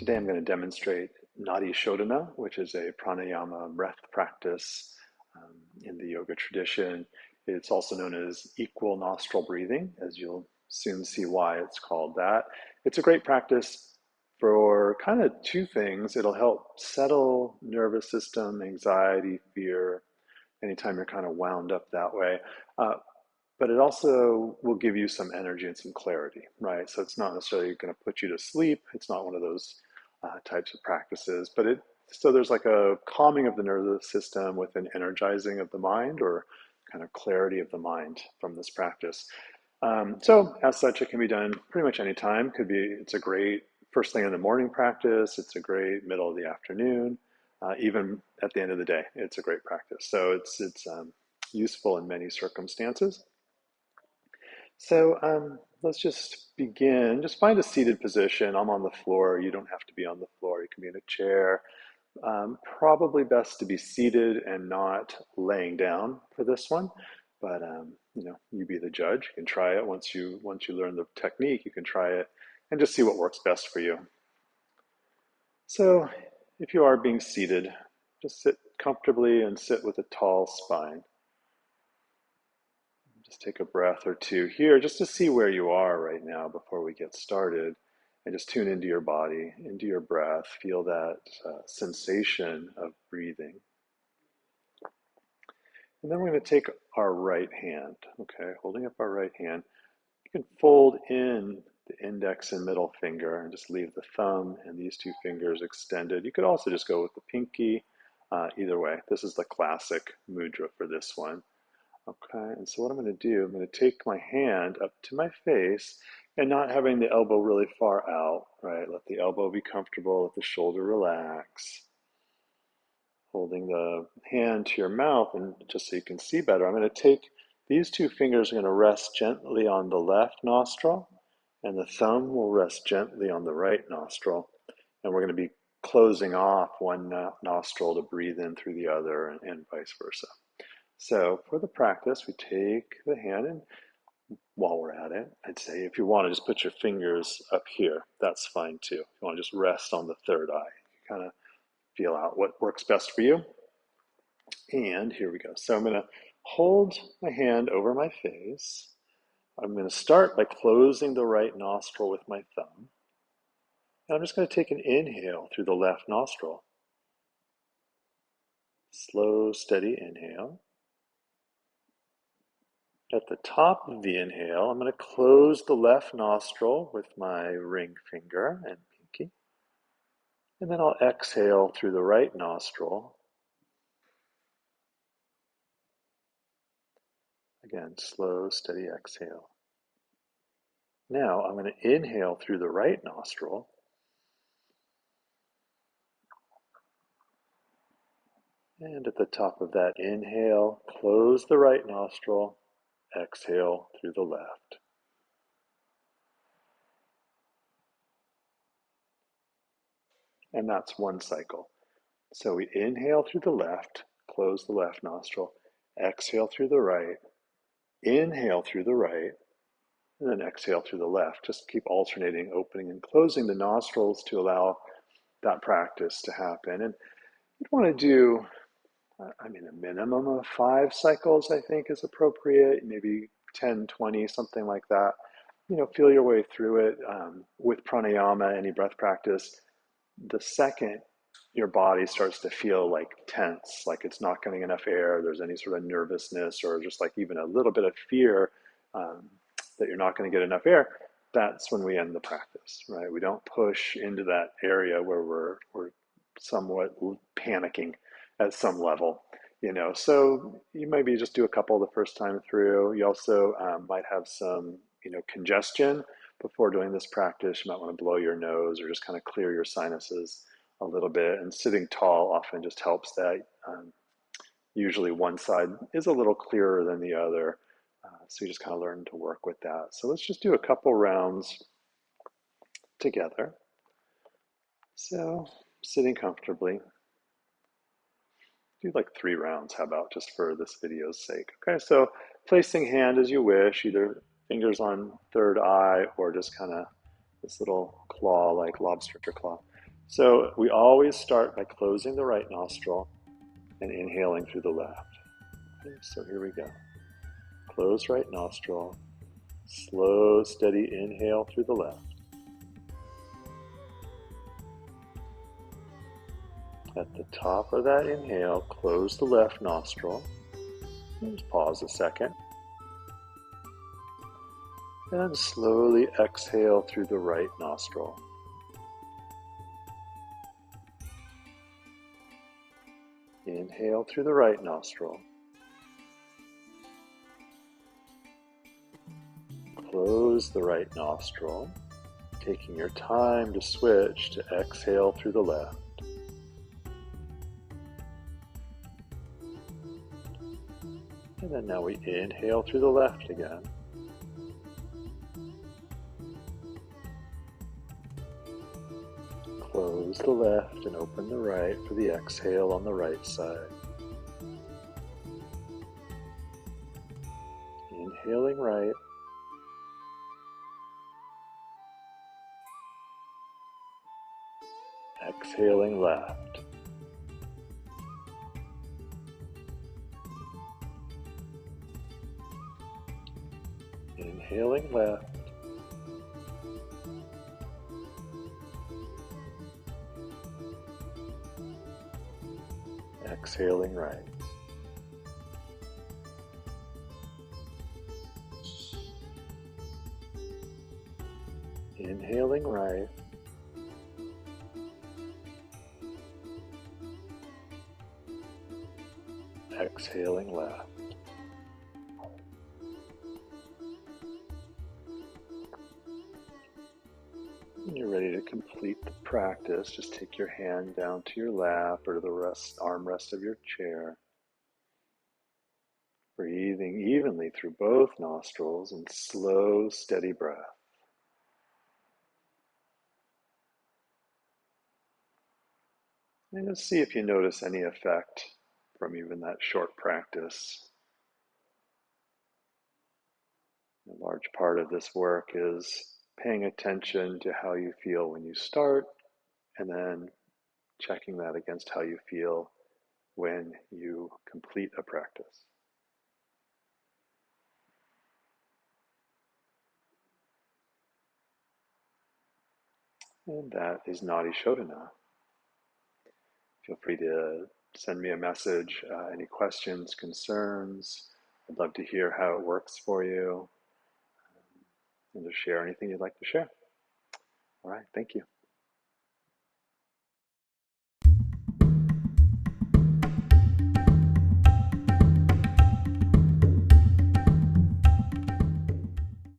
Today I'm going to demonstrate Nadi Shodhana, which is a pranayama breath practice in the yoga tradition. It's also known as equal nostril breathing, as you'll soon see why it's called that. It's a great practice for kind of two things. It'll help settle nervous system, anxiety, fear, anytime you're kind of wound up that way. Uh, but it also will give you some energy and some clarity, right? So it's not necessarily going to put you to sleep. It's not one of those types of practices, but so there's like a calming of the nervous system with an energizing of the mind, or kind of clarity of the mind from this practice. So as such, it can be done pretty much any time. It's a great first thing in the morning practice. It's a great middle of the afternoon, even at the end of the day. It's a great practice. So it's useful in many circumstances. So let's just begin. Just find a seated position. I'm on the floor. You don't have to be on the floor. You can be in a chair. Probably best to be seated and not laying down for this one. But you be the judge. You can try it once you learn the technique. You can try it and just see what works best for you. So if you are being seated, just sit comfortably and sit with a tall spine. Just take a breath or two here just to see where you are right now before we get started. And just tune into your body, into your breath. Feel that sensation of breathing. And then we're going to take our right hand, okay, holding up our right hand. You can fold in the index and middle finger and just leave the thumb and these two fingers extended. You could also just go with the pinky. Either way, this is the classic mudra for this one. Okay, and so what I'm going to do, I'm going to take my hand up to my face and not having the elbow really far out, right? Let the elbow be comfortable, let the shoulder relax. Holding the hand to your mouth, and just so you can see better, I'm going to take these two fingers, are going to rest gently on the left nostril, and the thumb will rest gently on the right nostril. And we're going to be closing off one nostril to breathe in through the other, and vice versa. So for the practice, we take the hand, and while we're at it, I'd say if you want to just put your fingers up here, that's fine too. If you want to just rest on the third eye, kind of feel out what works best for you. And here we go. So I'm going to hold my hand over my face. I'm going to start by closing the right nostril with my thumb. And I'm just going to take an inhale through the left nostril. Slow, steady inhale. At the top of the inhale, I'm going to close the left nostril with my ring finger and pinky. And then I'll exhale through the right nostril. Again, slow, steady exhale. Now I'm going to inhale through the right nostril. And at the top of that inhale, close the right nostril. Exhale through the left. And that's one cycle. So we inhale through the left, close the left nostril, exhale through the right, inhale through the right, and then exhale through the left. Just keep alternating, opening and closing the nostrils to allow that practice to happen. And you'd want to do, a minimum of 5 cycles, I think, is appropriate, maybe 10, 20, something like that. Feel your way through it. With pranayama, any breath practice, the second your body starts to feel like tense, like it's not getting enough air, there's any sort of nervousness or just like even a little bit of fear that you're not going to get enough air, that's when we end the practice, right? We don't push into that area where we're somewhat panicking at some level, So you maybe just do a couple the first time through. You also might have some, congestion before doing this practice. You might want to blow your nose or just kind of clear your sinuses a little bit. And sitting tall often just helps that. Usually one side is a little clearer than the other. So you just kind of learn to work with that. So let's just do a couple rounds together. So sitting comfortably. Do like 3 rounds, how about, just for this video's sake. Okay, so placing hand as you wish, either fingers on third eye or just kind of this little claw, like lobster claw. So we always start by closing the right nostril and inhaling through the left. Okay, so here we go. Close right nostril, slow, steady inhale through the left. At the top of that inhale, close the left nostril. Just pause a second. And slowly exhale through the right nostril. Inhale through the right nostril. Close the right nostril, taking your time to switch to exhale through the left. And then now we inhale through the left again. Close the left and open the right for the exhale on the right side. Inhaling right. Exhaling left. Inhaling left. Exhaling right. Inhaling right. Exhaling left. When you're ready to complete the practice, just take your hand down to your lap or to the armrest of your chair. Breathing evenly through both nostrils and slow, steady breath. And just see if you notice any effect from even that short practice. A large part of this work is paying attention to how you feel when you start, and then checking that against how you feel when you complete a practice. And that is Nadi Shodhana. Feel free to send me a message, any questions, concerns. I'd love to hear how it works for you, and to share anything you'd like to share. All right, thank you.